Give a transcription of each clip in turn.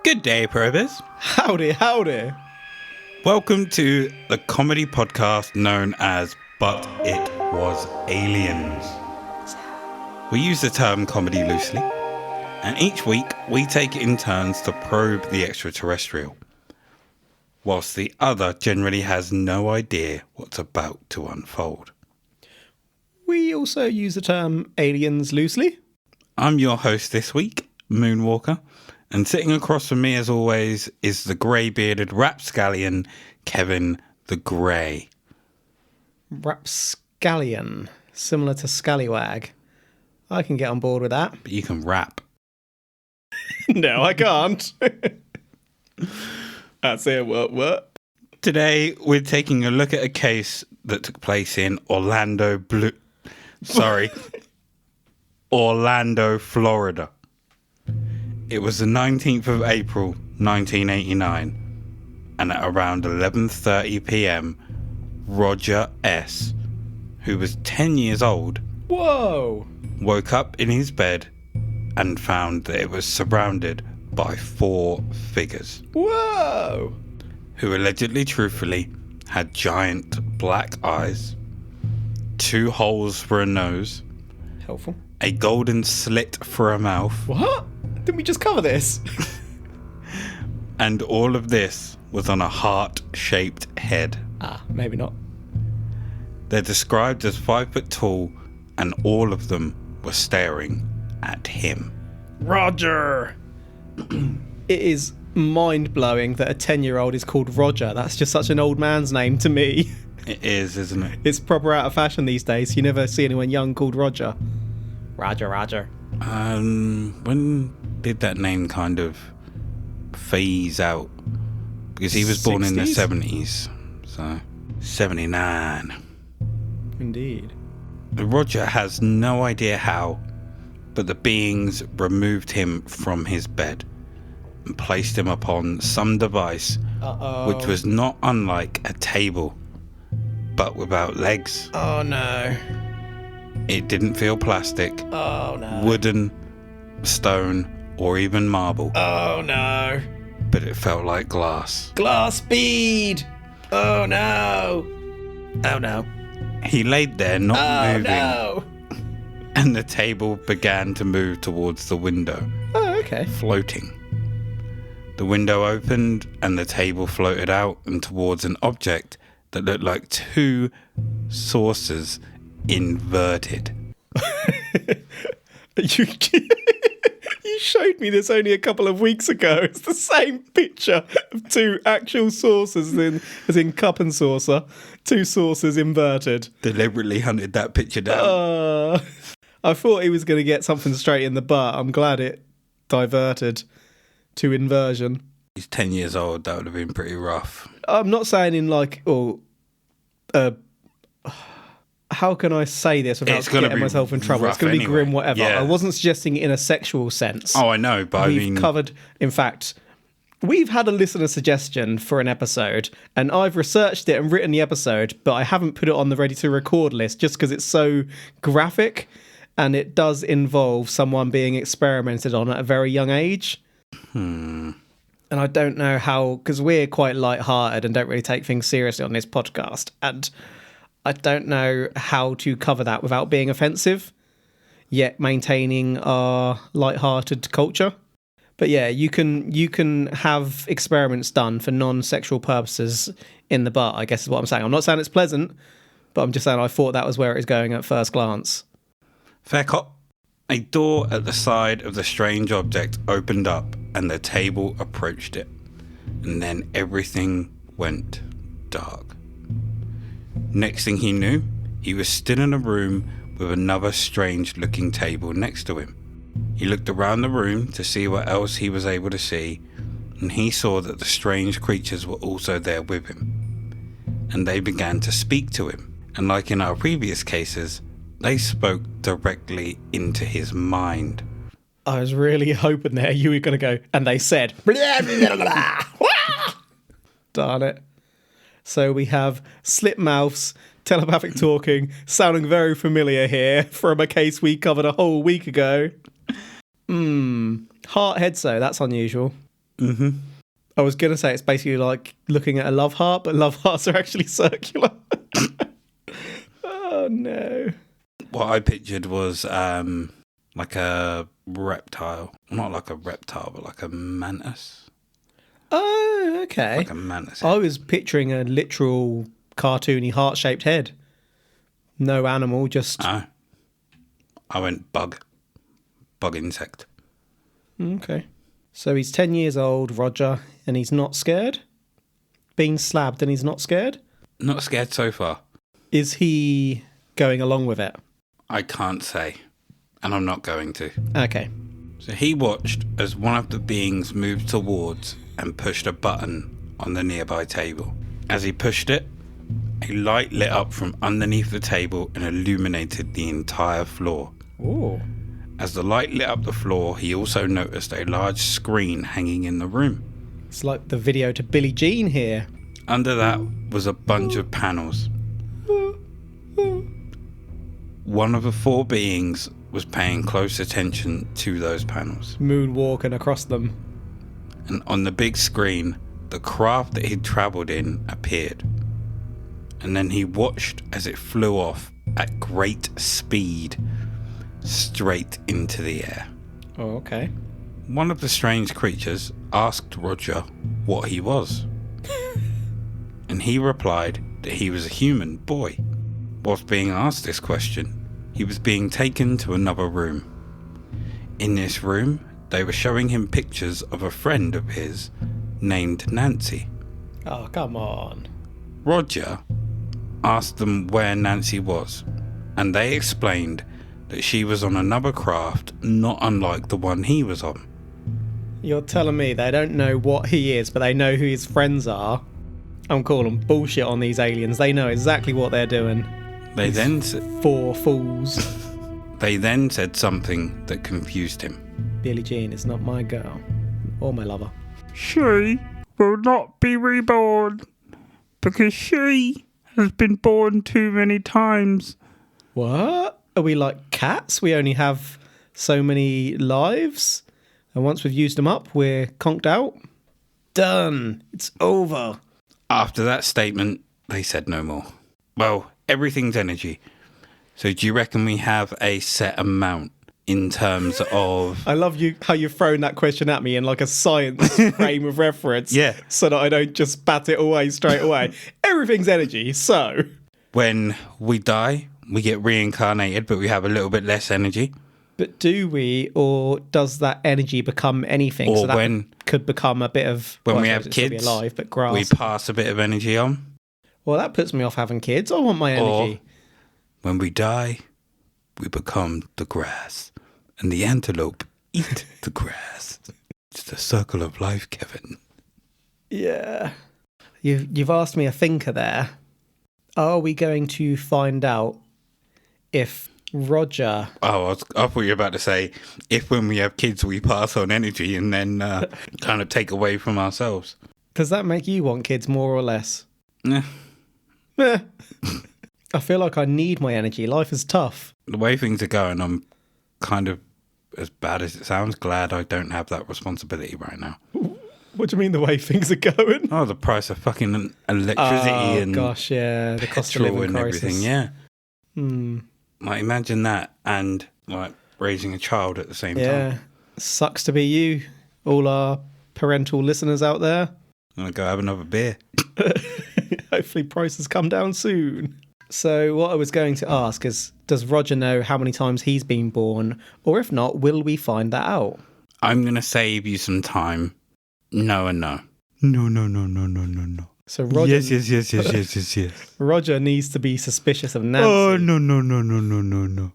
Good day, probers. Howdy, howdy. Welcome to the comedy podcast known as But It Was Aliens. We use the term comedy loosely, and each week we take it in turns to probe the extraterrestrial, whilst the other generally has no idea what's about to unfold. We also use the term aliens loosely. I'm your host this week, Moonwalker, and sitting across from me as always is the grey-bearded rapscallion, Kevin the Grey. Rapscallion, similar to scallywag. I can get on board with that. But you can rap. No, I can't. That's it, what? Today, we're taking a look at a case that took place in Orlando, Florida. It was the 19th of April, 1989, and at around 11:30 p.m, Roger S., who was 10 years old, Whoa! woke up in his bed and found that it was surrounded by 4 figures. Whoa! Who allegedly, truthfully, had giant black eyes, 2 holes for a nose, Helpful. a golden slit for a mouth, What? Didn't we just cover this? and all of this was on a heart-shaped head. Maybe not. They're described as 5 foot tall, and all of them were staring at him. Roger! It is mind-blowing that a 10-year-old is called Roger. That's just such an old man's name to me. It is, isn't it? It's proper out of fashion these days. You never see anyone young called Roger. Roger. When did that name kind of phase out? Because he was born in the 70s, so 79. Indeed. Roger has no idea how, but the beings removed him from his bed and placed him upon some device which was not unlike a table, but without legs. Oh no. It didn't feel plastic, Oh no. wooden, stone, or even marble, Oh no. but it felt like glass. Glass bead. Oh no. Oh no. He laid there, not Oh moving, no. and the table began to move towards the window, Oh, okay. floating. The window opened and the table floated out and towards an object that looked like 2 saucers inverted. You showed me this only a couple of weeks ago. It's the same picture of 2 actual saucers, as in cup and saucer. 2 saucers inverted. Deliberately hunted that picture down. I thought he was going to get something straight in the butt. I'm glad it diverted to inversion. He's 10 years old, that would have been pretty rough. I'm not saying in like, how can I say this without getting myself in trouble? It's going to be grim, whatever. Yeah. I wasn't suggesting it in a sexual sense. Oh, I know, but We've covered, in fact, we've had a listener suggestion for an episode, and I've researched it and written the episode, but I haven't put it on the ready to record list just because it's so graphic, and it does involve someone being experimented on at a very young age. And I don't know how, because we're quite light-hearted and don't really take things seriously on this podcast, and I don't know how to cover that without being offensive, yet maintaining our light-hearted culture. But yeah, you can have experiments done for non-sexual purposes in the butt, I guess is what I'm saying. I'm not saying it's pleasant, but I'm just saying I thought that was where it was going at first glance. Fair cop. A door at the side of the strange object opened up and the table approached it. And then everything went dark. Next thing he knew, he was still in a room with another strange looking table next to him. He looked around the room to see what else he was able to see, and he saw that the strange creatures were also there with him. And they began to speak to him. And like in our previous cases, they spoke directly into his mind. I was really hoping there you were going to go, and they said, blah, blah, blah, blah. Darn it. So we have slit mouths, telepathic talking, sounding very familiar here from a case we covered a whole week ago. Heart head, so that's unusual. Mm-hmm. I was going to say it's basically like looking at a love heart, but love hearts are actually circular. Oh, no. What I pictured was like a reptile. Not like a reptile, but like a mantis. Oh, okay. Like a mantis. I was picturing a literal cartoony heart-shaped head. No animal, just... Oh. I went bug. Bug insect. Okay. So he's 10 years old, Roger, and he's not scared? Being slabbed and he's not scared? Not scared so far. Is he going along with it? I can't say. And I'm not going to. Okay. So he watched as one of the beings moved towards and pushed a button on the nearby table. As he pushed it, a light lit up from underneath the table and illuminated the entire floor. Ooh. As the light lit up the floor, he also noticed a large screen hanging in the room. It's like the video to Billie Jean here. Under that was a bunch of panels. One of the four beings was paying close attention to those panels. Moonwalking across them. And on the big screen, the craft that he'd travelled in appeared. And then he watched as it flew off at great speed, straight into the air. Oh, okay. One of the strange creatures asked Roger what he was. And he replied that he was a human boy. Whilst being asked this question, he was being taken to another room. In this room, they were showing him pictures of a friend of his named Nancy. Oh, come on. Roger asked them where Nancy was, and they explained that she was on another craft not unlike the one he was on. You're telling me they don't know what he is, but they know who his friends are? I'm calling bullshit on these aliens. They know exactly what they're doing. They then Four fools. They then said something that confused him. Billie Jean is not my girl. Or my lover. She will not be reborn because she has been born too many times. What? Are we like cats? We only have so many lives? And once we've used them up, we're conked out? Done. It's over. After that statement, they said no more. Well, everything's energy. So do you reckon we have a set amount in terms of... I love you how you've thrown that question at me in like a science frame of reference. Yeah. So that I don't just bat it away straight away. Everything's energy, so... When we die, we get reincarnated, but we have a little bit less energy. But do we, or does that energy become anything? Or so that when... could become a bit of... When well, we I have suppose it'd kids, still be alive, but grass. we pass a bit of energy on. Well, that puts me off having kids. I want my energy. Or when we die, we become the grass. And the antelope eat the grass. It's the circle of life, Kevin. Yeah. You've asked me a thinker there. Are we going to find out if Roger... Oh, I thought you were about to say, if when we have kids, we pass on energy and then kind of take away from ourselves. Does that make you want kids more or less? Yeah. I feel like I need my energy. Life is tough. The way things are going, I'm kind of, as bad as it sounds, glad I don't have that responsibility right now. What do you mean the way things are going? Oh, the price of fucking electricity and gosh, yeah, the cost of living and crisis. everything, yeah. Hmm. Like, imagine that and like raising a child at the same Yeah, time. sucks to be you, all our parental listeners out there. I'm gonna go have another beer. Hopefully prices come down soon. So what I was going to ask is, does Roger know how many times he's been born? Or if not, will we find that out? I'm gonna save you some time. No and no. No. So Roger, Yes. Roger needs to be suspicious of Nancy. Oh, no.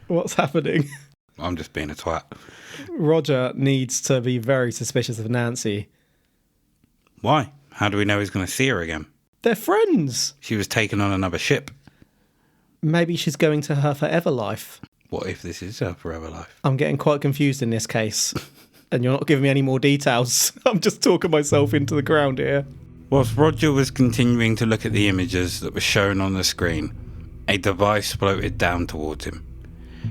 What's happening? I'm just being a twat. Roger needs to be very suspicious of Nancy. Why? How do we know he's gonna see her again? They're friends. She was taken on another ship. Maybe she's going to her forever life. What if this is her forever life? I'm getting quite confused in this case. And you're not giving me any more details. I'm just talking myself into the ground here. Whilst Roger was continuing to look at the images that were shown on the screen, a device floated down towards him.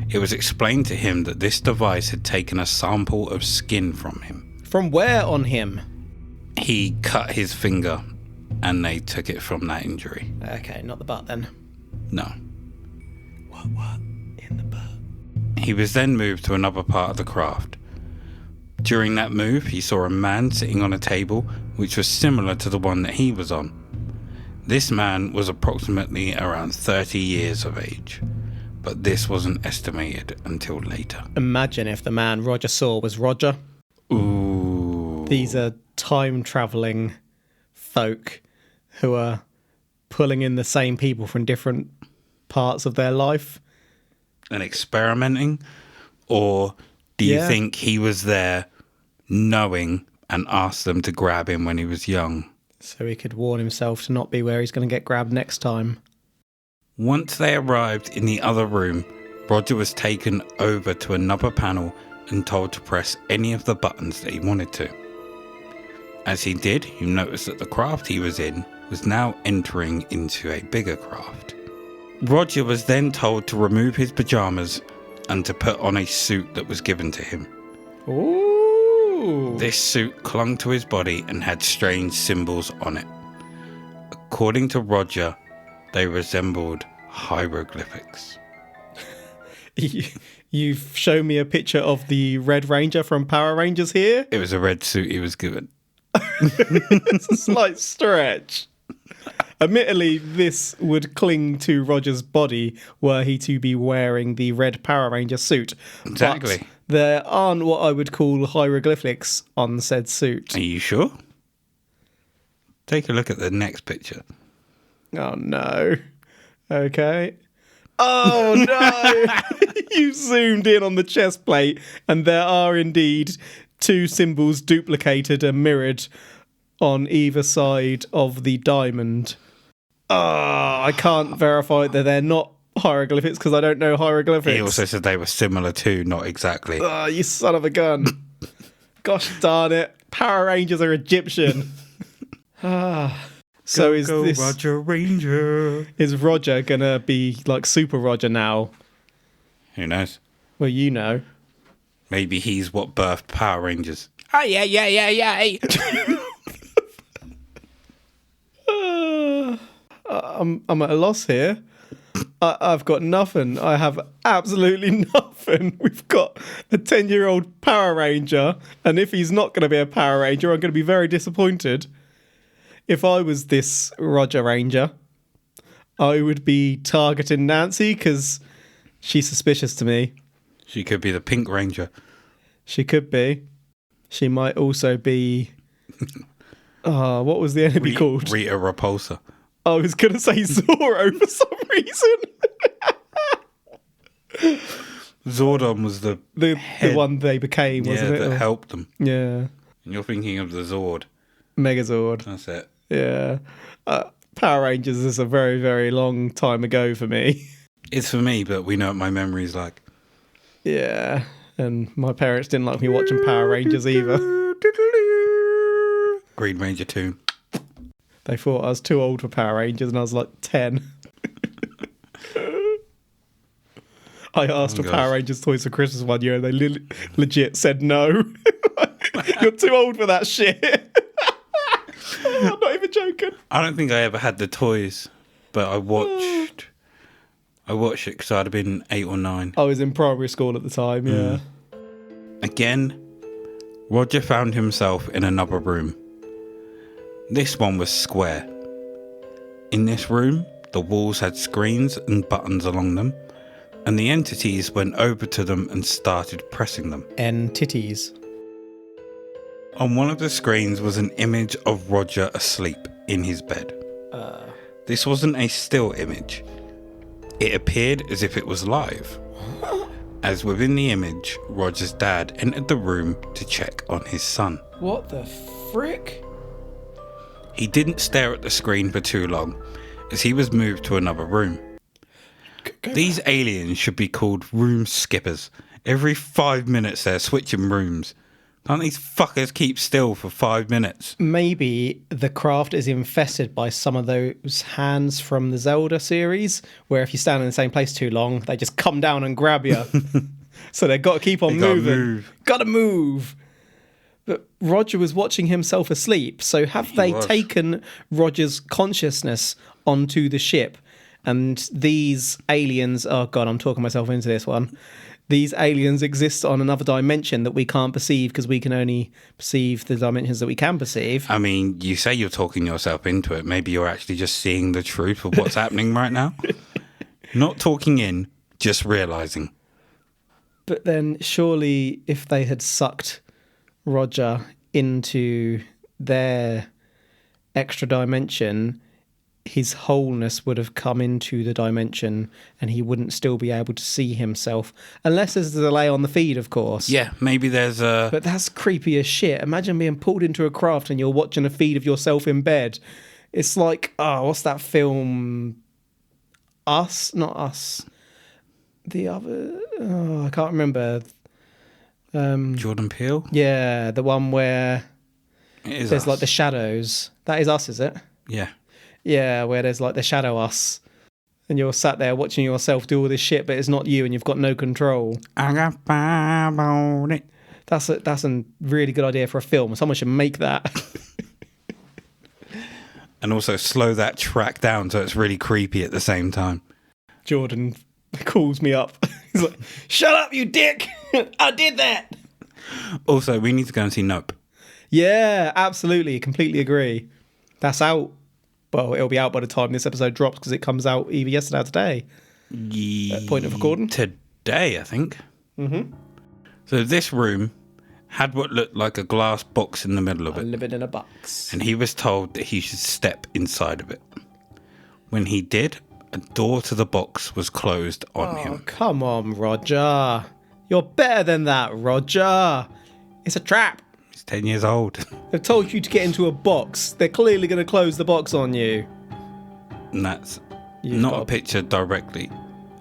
It was explained to him that this device had taken a sample of skin from him. From where on him? He cut his finger, and they took it from that injury. Okay, not the butt then. No. What? In the butt. He was then moved to another part of the craft. During that move, he saw a man sitting on a table which was similar to the one that he was on. This man was approximately around 30 years of age, but this wasn't estimated until later. Imagine if the man Roger saw was Roger. Ooh. These are time-travelling folk who are pulling in the same people from different parts of their life. And experimenting? Or do you think he was there knowing and asked them to grab him when he was young? So he could warn himself to not be where he's going to get grabbed next time. Once they arrived in the other room, Roger was taken over to another panel and told to press any of the buttons that he wanted to. As he did, he noticed that the craft he was in was now entering into a bigger craft. Roger was then told to remove his pajamas and to put on a suit that was given to him. Ooh. This suit clung to his body and had strange symbols on it. According to Roger, they resembled hieroglyphics. You've shown me a picture of the Red Ranger from Power Rangers here. It was a red suit he was given. It's a slight stretch. Admittedly, this would cling to Roger's body were he to be wearing the red Power Ranger suit. Exactly. But there aren't what I would call hieroglyphics on said suit. Are you sure? Take a look at the next picture. Oh, no. Okay. Oh, no. You zoomed in on the chest plate, and there are indeed two symbols duplicated and mirrored on either side of the diamond. I can't verify that they're not hieroglyphics because I don't know hieroglyphics. He also said they were similar to, not exactly. You son of a gun. Gosh darn it. Power Rangers are Egyptian. So is this Roger Ranger? Is Roger gonna be like Super Roger now? Who knows? Well, you know. Maybe he's what birthed Power Rangers. Oh yeah. I'm at a loss here. I've got nothing. I have absolutely nothing. We've got a 10-year-old Power Ranger, and if he's not going to be a Power Ranger, I'm going to be very disappointed. If I was this Roger Ranger, I would be targeting Nancy because she's suspicious to me. She could be the Pink Ranger. She could be. She might also be... what was the enemy called? Rita Repulsa. I was going to say Zorro for some reason. Zordon was the one they became, wasn't it? that helped them. Yeah. And you're thinking of the Zord. Megazord. That's it. Yeah. Power Rangers is a very, very long time ago for me. It's for me, but we know what my memory's like. Yeah. And my parents didn't like me watching Power Rangers either. Green Ranger 2. They thought I was too old for Power Rangers and I was like 10. I asked for Power Rangers toys for Christmas one year and they legit said no. You're too old for that shit. I'm not even joking. I don't think I ever had the toys, but I watched it because I'd have been 8 or 9. I was in primary school at the time, yeah. Again, Roger found himself in another room. This one was square. In this room, the walls had screens and buttons along them, and the entities went over to them and started pressing them. Entities. On one of the screens was an image of Roger asleep in his bed. This wasn't a still image. It appeared as if it was live. As within the image, Roger's dad entered the room to check on his son. What the frick? He didn't stare at the screen for too long, as he was moved to another room. These aliens should be called room skippers. Every 5 minutes they're switching rooms. Can't these fuckers keep still for 5 minutes? Maybe the craft is infested by some of those hands from the Zelda series, where if you stand in the same place too long, they just come down and grab you. So they've got to keep on moving. Gotta move. But Roger was watching himself asleep. So have they taken Roger's consciousness onto the ship? And these aliens, oh God, I'm talking myself into this one. These aliens exist on another dimension that we can't perceive because we can only perceive the dimensions that we can perceive. I mean, you say you're talking yourself into it. Maybe you're actually just seeing the truth of what's happening right now. Not talking in, just realizing. But then surely if they had sucked Roger into their extra dimension, his wholeness would have come into the dimension and he wouldn't still be able to see himself. Unless there's a delay on the feed, of course. Yeah, maybe there's a... But that's creepy as shit. Imagine being pulled into a craft and you're watching a feed of yourself in bed. It's like, what's that film? Us? Not Us. The other... Oh, I can't remember. Jordan Peele? Yeah, the one where There's Us. Like the shadows. That is Us, is it? Yeah. Yeah, where there's like the shadow us. And you're sat there watching yourself do all this shit, but it's not you and you've got no control. I got five on it. That's a really good idea for a film. Someone should make that. And also slow that track down so it's really creepy at the same time. Jordan calls me up. He's like, shut up, you dick! I did that! Also, we need to go and see Nope. Yeah, absolutely. Completely agree. That's out. Well, it'll be out by the time this episode drops because it comes out either yesterday or today. At point of recording. Today, I think. Mm-hmm. So this room had what looked like a glass box in the middle of it. Living in a box. And he was told that he should step inside of it. When he did, a door to the box was closed on him. Come on, Roger. You're better than that, Roger. It's a trap. He's 10 years old. They've told you to get into a box. They're clearly going to close the box on you. And that's not a picture directly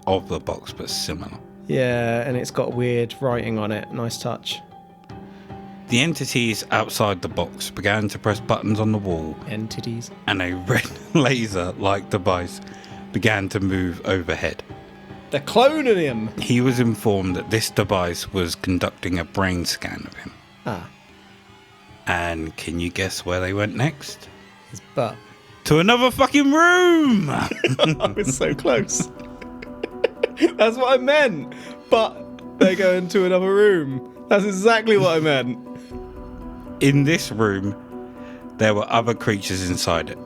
of the box, but similar. Yeah, and it's got weird writing on it. Nice touch. The entities outside the box began to press buttons on the wall. Entities. And a red laser-like device began to move overhead. They're cloning him. He was informed that this device was conducting a brain scan of him. Ah. And can you guess where they went next? His butt. To another fucking room! I was so close. That's what I meant. But they go into another room. That's exactly what I meant. In this room, there were other creatures inside it.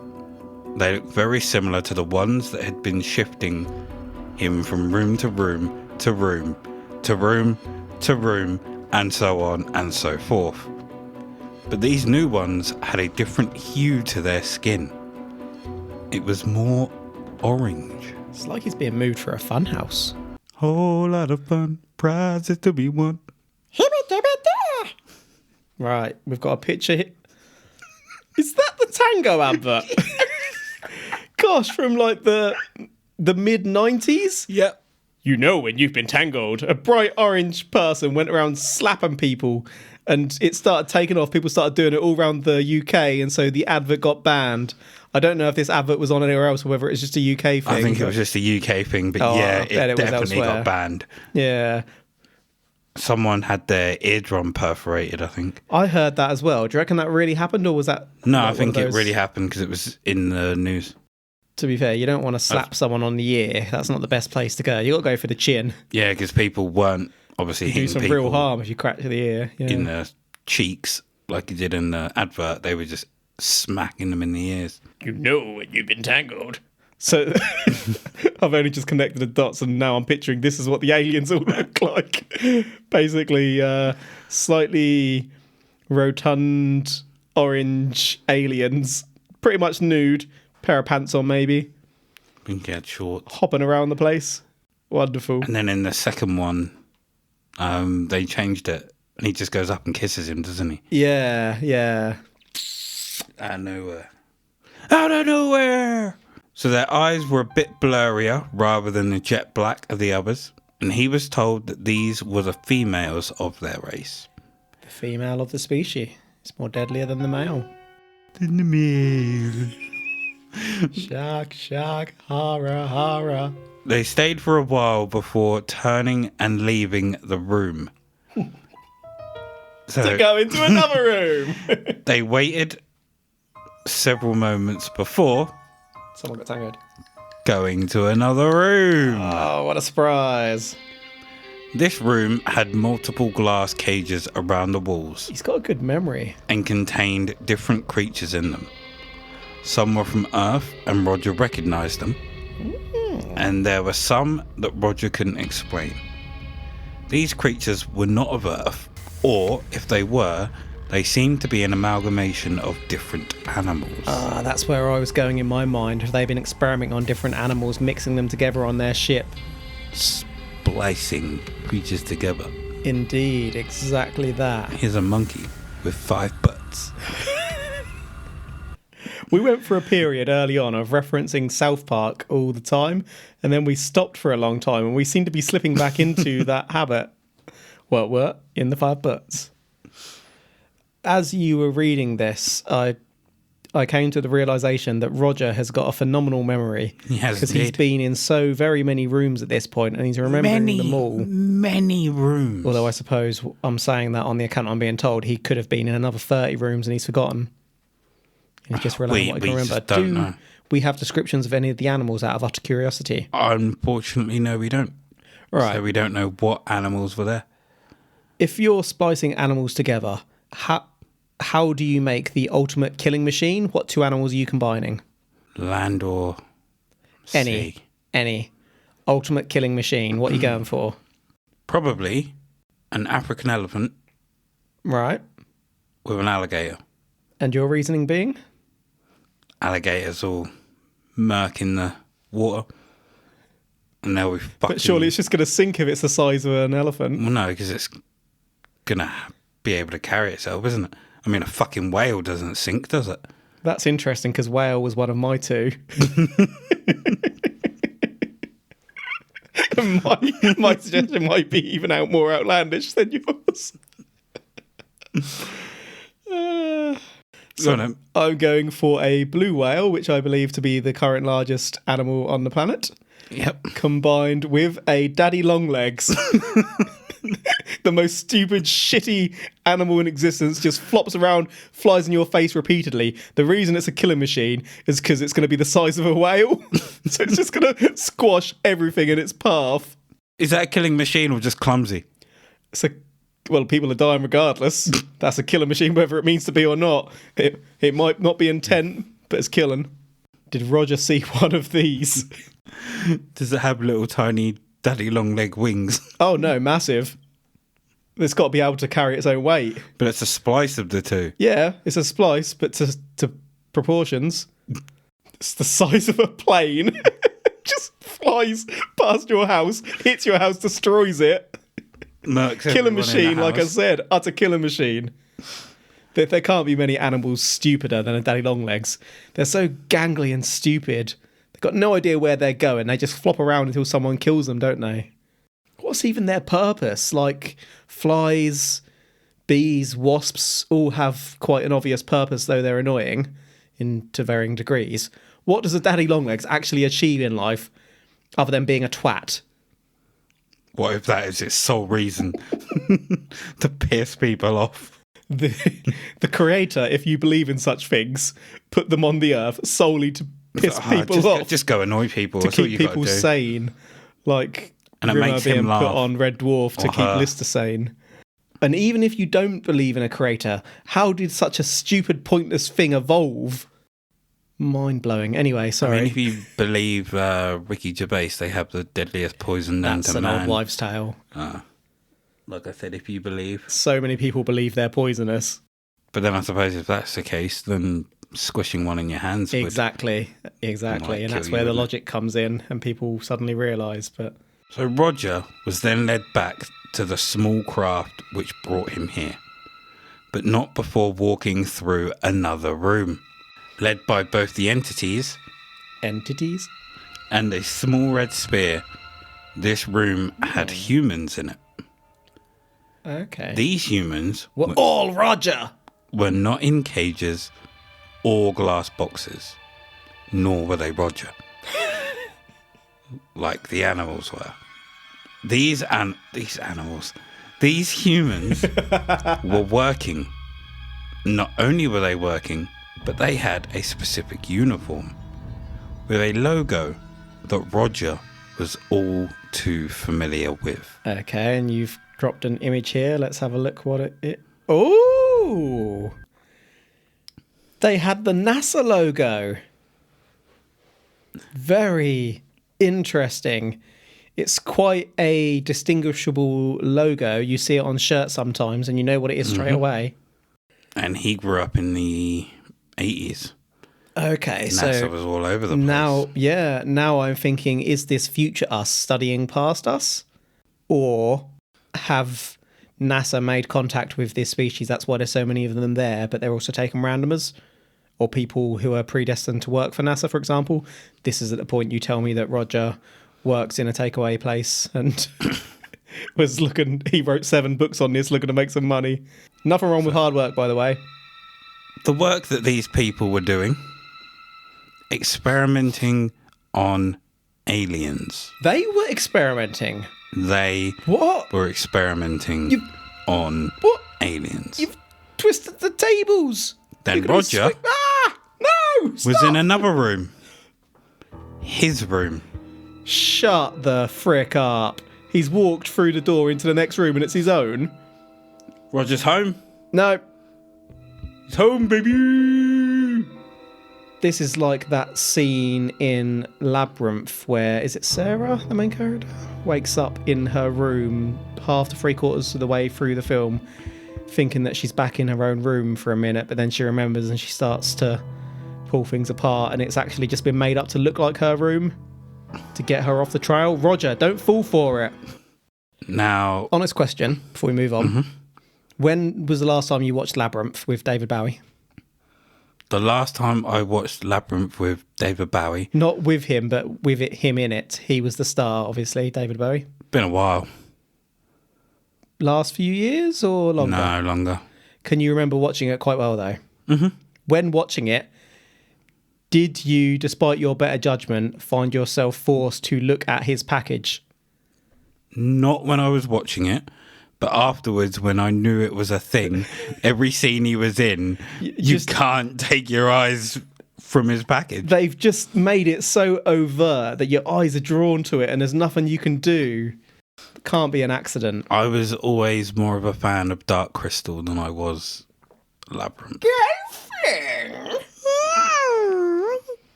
They looked very similar to the ones that had been shifting him from room to room to room to room to room and so on and so forth. But these new ones had a different hue to their skin. It was more orange. It's like he's being moved for a fun house. Whole lot of fun, prizes to be won. Right, we've got a picture here. Is that the Tango advert? Gosh, from like the mid-90s? Yep. You know when you've been tangled. A bright orange person went around slapping people and it started taking off. People started doing it all around the UK and so the advert got banned. I don't know if this advert was on anywhere else or whether it's just a UK thing. I think it was just a UK thing, but yeah, it definitely got banned. Yeah. Someone had their eardrum perforated, I think. I heard that as well. Do you reckon that really happened or was that... No, I think it really happened because it was in the news. To be fair, you don't want to slap someone on the ear. That's not the best place to go. You got to go for the chin. Yeah, because people weren't obviously hitting people. Do some real harm if you crack to the ear. Yeah. In the cheeks, like you did in the advert. They were just smacking them in the ears. You know when you've been tangled. So I've only just connected the dots and now I'm picturing this is what the aliens all look like. Basically, slightly rotund orange aliens, pretty much nude, pair of pants on maybe. I think he had shorts. Hopping around the place. Wonderful. And then in the second one, they changed it and he just goes up and kisses him, doesn't he? Yeah, yeah. Out of nowhere. Out of nowhere! So their eyes were a bit blurrier rather than the jet black of the others. And he was told that these were the females of their race. The female of the species. It's more deadlier than the male. Than the male. Shark, shark, hara, hara. They stayed for a while before turning and leaving the room. to go into another room. They waited several moments before Someone got tangoed. going to another room. Oh, what a surprise. This room had multiple glass cages around the walls He's got a good memory. and contained different creatures in them. Some were from Earth, and Roger recognized them. And there were some that Roger couldn't explain. These creatures were not of Earth, or if they were, they seemed to be an amalgamation of different animals. That's where I was going in my mind. Have they been experimenting on different animals, mixing them together on their ship? Splicing creatures together. Indeed, exactly that. Here's a monkey with 5 butts. We went for a period early on of referencing South Park all the time, and then we stopped for a long time, and we seem to be slipping back into that habit. What? In the 5 butts. As you were reading this, I came to the realization that Roger has got a phenomenal memory. He has, because he's indeed. been in so very many rooms at this point, and he's remembering them all. Many rooms. Although I suppose I'm saying that on the account I'm being told he could have been in another 30 rooms and he's forgotten. And he's just relying on what he can remember. Just don't know. We have descriptions of any of the animals out of utter curiosity? Unfortunately, no, we don't. Right. So we don't know what animals were there. If you're splicing animals together, how do you make the ultimate killing machine? What 2 animals are you combining? Land or sea? Any. Ultimate killing machine. What are you going for? Probably an African elephant Right. with an alligator. And your reasoning being? Alligators all murk in the water. And they'll be fucking... But surely it's just going to sink if it's the size of an elephant. Well, no, because it's going to be able to carry itself, isn't it? I mean, a fucking whale doesn't sink, does it? That's interesting because whale was one of my 2. my suggestion might be even more outlandish than yours. So I'm going for a blue whale, which I believe to be the current largest animal on the planet, yep. combined with a daddy longlegs. The most stupid, shitty animal in existence, just flops around, flies in your face repeatedly. The reason it's a killing machine is because it's going to be the size of a whale. So it's just going to squash everything in its path. Is that a killing machine or just clumsy? Well, people are dying regardless. That's a killer machine, whether it means to be or not. It might not be intent, but it's killing. Did Roger see one of these? Does it have little tiny daddy long leg wings? Oh no, massive. It's got to be able to carry its own weight. But it's a splice of the 2. Yeah, it's a splice, but to proportions. It's the size of a plane. Just flies past your house, hits your house, destroys it. Murks Killer everyone in the machine, like I house. said. Utter killer machine. There can't be many animals stupider than a daddy longlegs. They're so gangly and stupid. They've got no idea where they're going. They just flop around until someone kills them, don't they? What's even their purpose? Like, flies, bees, wasps all have quite an obvious purpose, though they're annoying to varying degrees. What does a daddy longlegs actually achieve in life other than being a twat? What if that is its sole reason? To piss people off. The creator, if you believe in such things, put them on the earth solely to piss people off. Just go annoy people. To That's what keep you got people to do. sane. Like, And it Rimmer makes being him laugh. put on Red Dwarf to Or keep her. Lister sane. And even if you don't believe in a creator, how did such a stupid, pointless thing evolve? Mind-blowing. Anyway, sorry. I mean, if you believe Ricky Gervais, they have the deadliest poison known That's to an man. old wives' tale. Like I said, if you believe. So many people believe they're poisonous. But then I suppose if that's the case, then squishing one in your hands Exactly. might And that's kill where you, the wouldn't it? logic comes in and people suddenly realise. But So Roger was then led back to the small craft which brought him here, but not before walking through another room, led by both the entities entities? and a small red spear. This room had humans in it. Okay. These humans We're all Roger! were not in cages or glass boxes, nor were they Roger, like the animals were. These animals, These humans were working. Not only were they working, but they had a specific uniform with a logo that Roger was all too familiar with. Okay, and you've dropped an image here. Let's have a look what it... Oh! They had the NASA logo. Very interesting. It's quite a distinguishable logo. You see it on shirts sometimes and you know what it is straight away. And he grew up in the 80s. Okay, NASA so was all over the place. Now I'm thinking, is this future us studying past us? Or have NASA made contact with this species? That's why there's so many of them there, but they're also taking randomers or people who are predestined to work for NASA, for example. This is at the point you tell me that Roger works in a takeaway place and he wrote 7 books on this looking to make some money. Nothing wrong with hard work, by the way. The work that these people were doing, experimenting on aliens. They were experimenting. They What? were experimenting on What? aliens. You've twisted the tables. Then Roger No! was Stop! in another room. His room. Shut the frick up. He's walked through the door into the next room and it's his own. Roger's home. No. He's home, baby. This is like that scene in Labyrinth where, is it Sarah, the main character? Wakes up in her room half to 3/4 of the way through the film thinking that she's back in her own room for a minute, but then she remembers and she starts to pull things apart and it's actually just been made up to look like her room to get her off the trail. Roger, don't fall for it. Now, honest question before we move on. Mm-hmm. When was the last time you watched Labyrinth with David Bowie? The last time I watched Labyrinth with David Bowie. Not with him, but with him in it. He was the star, obviously, David Bowie. Been a while. Last few years or longer? No, longer. Can you remember watching it quite well, though? Mm-hmm. When watching it, did you, despite your better judgment, find yourself forced to look at his package? Not when I was watching it, but afterwards when I knew it was a thing, every scene he was in, you can't take your eyes from his package. They've just made it so overt that your eyes are drawn to it and there's nothing you can do. It can't be an accident. I was always more of a fan of Dark Crystal than I was Labyrinth. Girlfriend!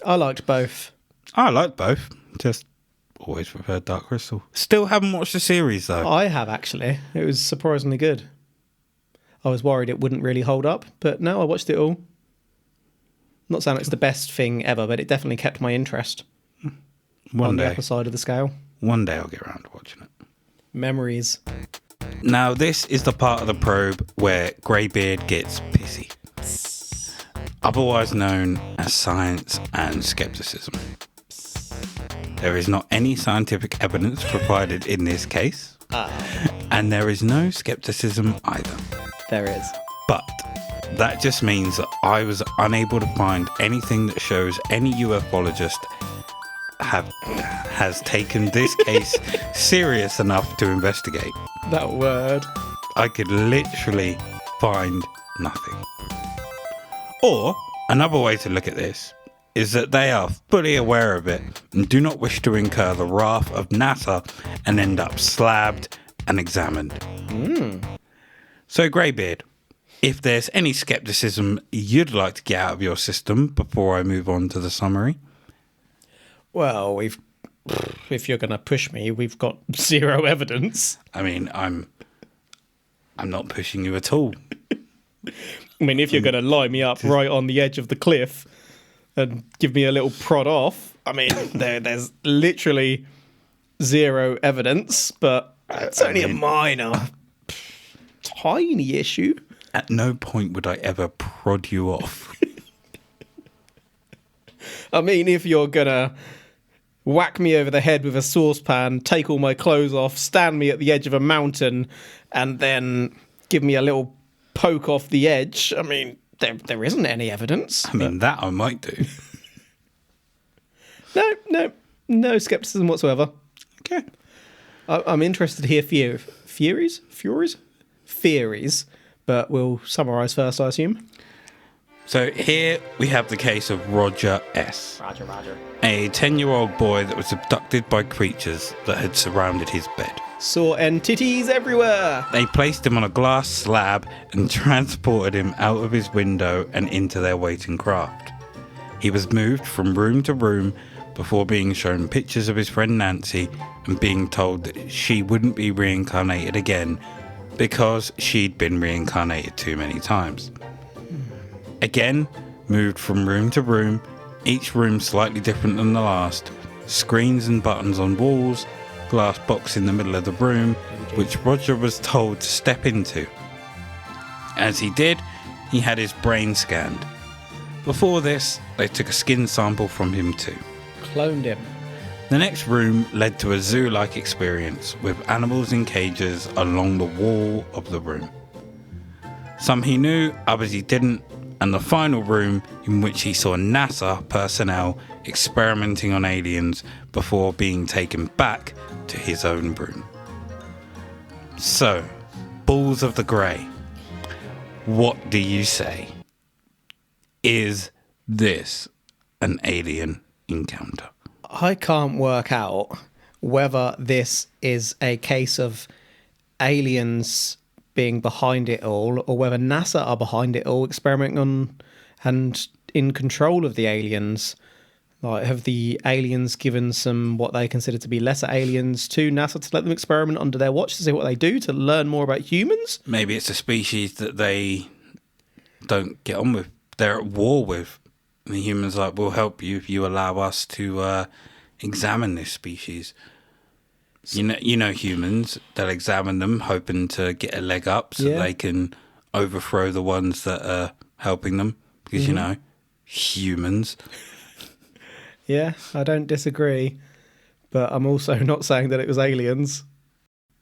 I liked both. I liked both. Just always preferred Dark Crystal. Still haven't watched the series though. I have actually. It was surprisingly good. I was worried it wouldn't really hold up, but no, I watched it all. Not saying it's the best thing ever, but it definitely kept my interest. One day. The upper side of the scale. One day I'll get around to watching it. Memories. Now this is the part of the probe where Greybeard gets pissy. Otherwise known as science and skepticism. There is not any scientific evidence provided in this case, and there is no skepticism either. There is. But that just means that I was unable to find anything that shows any ufologist has taken this case serious enough to investigate. That word. I could literally find nothing. Or, another way to look at this is that they are fully aware of it and do not wish to incur the wrath of NASA and end up slabbed and examined. So, Greybeard, if there's any skepticism you'd like to get out of your system before I move on to the summary. Well, if you're going to push me, we've got zero evidence. I mean, I'm not pushing you at all. I mean, if you're going to lie me up right on the edge of the cliff and give me a little prod off, I mean, there's literally zero evidence, but it's only a minor, tiny issue. At no point would I ever prod you off. I mean, if you're going to whack me over the head with a saucepan, take all my clothes off, stand me at the edge of a mountain, and then give me a little poke off the edge, I mean, there isn't any evidence. I mean, that I might do. No skepticism whatsoever. Okay. I'm interested to hear theories, but we'll summarise first, I assume. So here we have the case of Roger S. Roger. A 10-year-old boy that was abducted by creatures that had surrounded his bed. Saw entities everywhere. They placed him on a glass slab and transported him out of his window and into their waiting craft. He was moved from room to room before being shown pictures of his friend Nancy and being told that she wouldn't be reincarnated again because she'd been reincarnated too many times. Again, moved from room to room, each room slightly different than the last, screens and buttons on walls, glass box in the middle of the room, which Roger was told to step into. As he did, he had his brain scanned. Before this, they took a skin sample from him too. Cloned him. The next room led to a zoo-like experience with animals in cages along the wall of the room. Some he knew, others he didn't, and the final room in which he saw NASA personnel experimenting on aliens before being taken back to his own room. So, Balls of the Grey, what do you say? Is this an alien encounter? I can't work out whether this is a case of aliens being behind it all, or whether NASA are behind it all, experimenting on and in control of the aliens. Like, have the aliens given some what they consider to be lesser aliens to NASA to let them experiment under their watch to see what they do, to learn more about humans? Maybe it's a species that they don't get on with. They're at war with. And the humans are like, we'll help you if you allow us to examine this species. You know humans, they'll examine them hoping to get a leg up so they can overthrow the ones that are helping them. Because, humans. Yeah, I don't disagree. But I'm also not saying that it was aliens.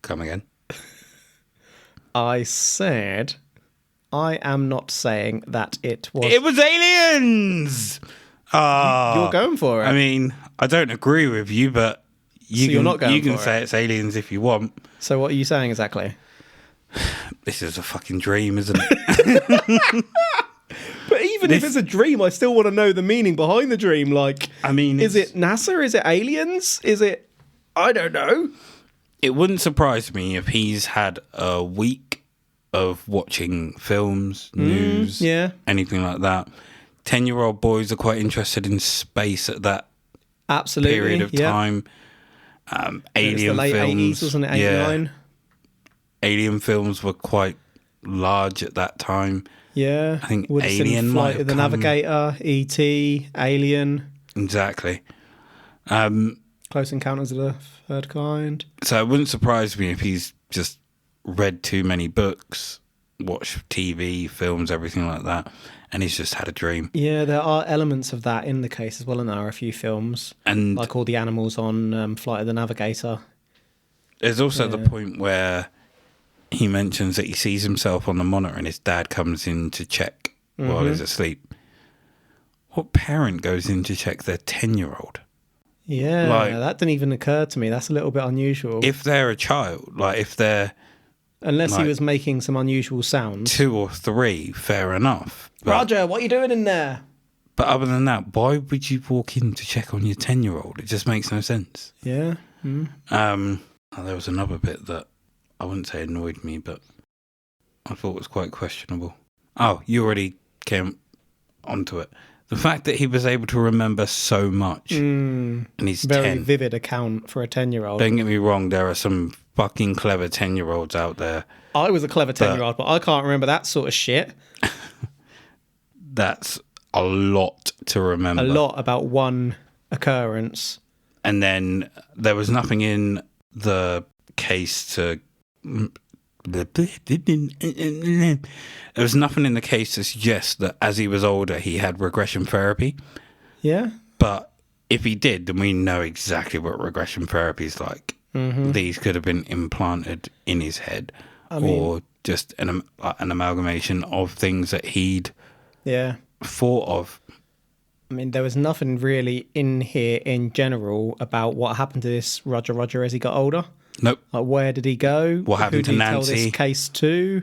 Come again. I said I am not saying that it was... It was aliens! You're going for it. I mean, I don't agree with you, but... you're not going you can for say it? it's aliens if you want. So what are you saying exactly? This is a fucking dream, isn't it? But even if it's a dream, I still want to know the meaning behind the dream. Like, I mean, is it NASA? Is it aliens? Is it... I don't know. It wouldn't surprise me if he's had a week of watching films, news, anything like that. 10-year-old boys are quite interested in space at that period of time. Alien the late films, 80s, wasn't it? 89? Yeah. Alien films were quite large at that time. Yeah. I think Would have seen Alien Flight of the Navigator, E.T., Alien. Exactly. Close Encounters of the Third Kind. So it wouldn't surprise me if he's just read too many books, watched TV, films, everything like that, and he's just had a dream. Yeah, there are elements of that in the case as well, and there are a few films. And like all the animals on Flight of the Navigator. There's also the point where he mentions that he sees himself on the monitor and his dad comes in to check while he's asleep. What parent goes in to check their 10-year-old? Yeah, that didn't even occur to me. That's a little bit unusual. If they're a child, like if they're... Unless he was making some unusual sounds. 2 or 3, fair enough. But, Roger, what are you doing in there? But other than that, why would you walk in to check on your 10-year-old? It just makes no sense. Yeah. There was another bit that I wouldn't say annoyed me, but I thought was quite questionable. Oh, you already came onto it. The fact that he was able to remember so much, and he's very 10. vivid account for a 10-year-old. Don't get me wrong, there are some fucking clever 10-year-olds out there. I was a clever 10-year-old, but I can't remember that sort of shit. That's a lot to remember. A lot about one occurrence. And then there was nothing in the case to... There was nothing in the case to suggest that as he was older, he had regression therapy. Yeah. But if he did, then we know exactly what regression therapy is like. These could have been implanted in his head, or just an amalgamation of things that he'd thought of. I mean, there was nothing really in here in general about what happened to this Roger as he got older. Nope. Like, where did he go? What happened to Who did he tell Nancy? this case to?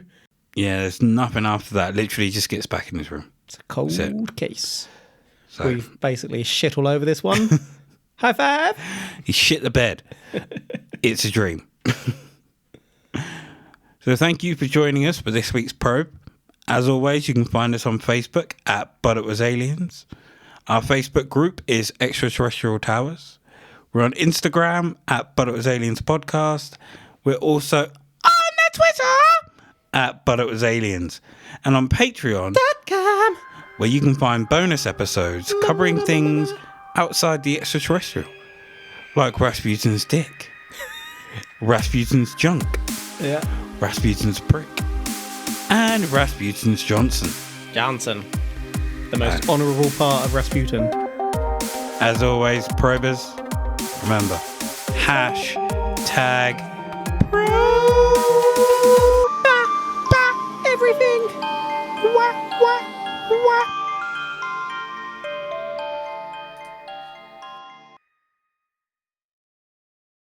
Yeah, there's nothing after that. Literally just gets back in his room. It's a cold case. So We've basically shit all over this one. High five. he shit the bed. It's a dream. So thank you for joining us for this week's probe. As always, you can find us on Facebook at But It Was Aliens. Our Facebook group is Extraterrestrial Towers. We're on Instagram at But It Was Aliens Podcast. We're also on the Twitter at But It Was Aliens. And on Patreon.com, where you can find bonus episodes covering things outside the extraterrestrial. Like Rasputin's dick. Rasputin's junk. Yeah. Rasputin's prick. And Rasputin's Johnson. Johnson. The most honourable part of Rasputin. As always, probers, remember, #tag everything. Wah, wah, wah.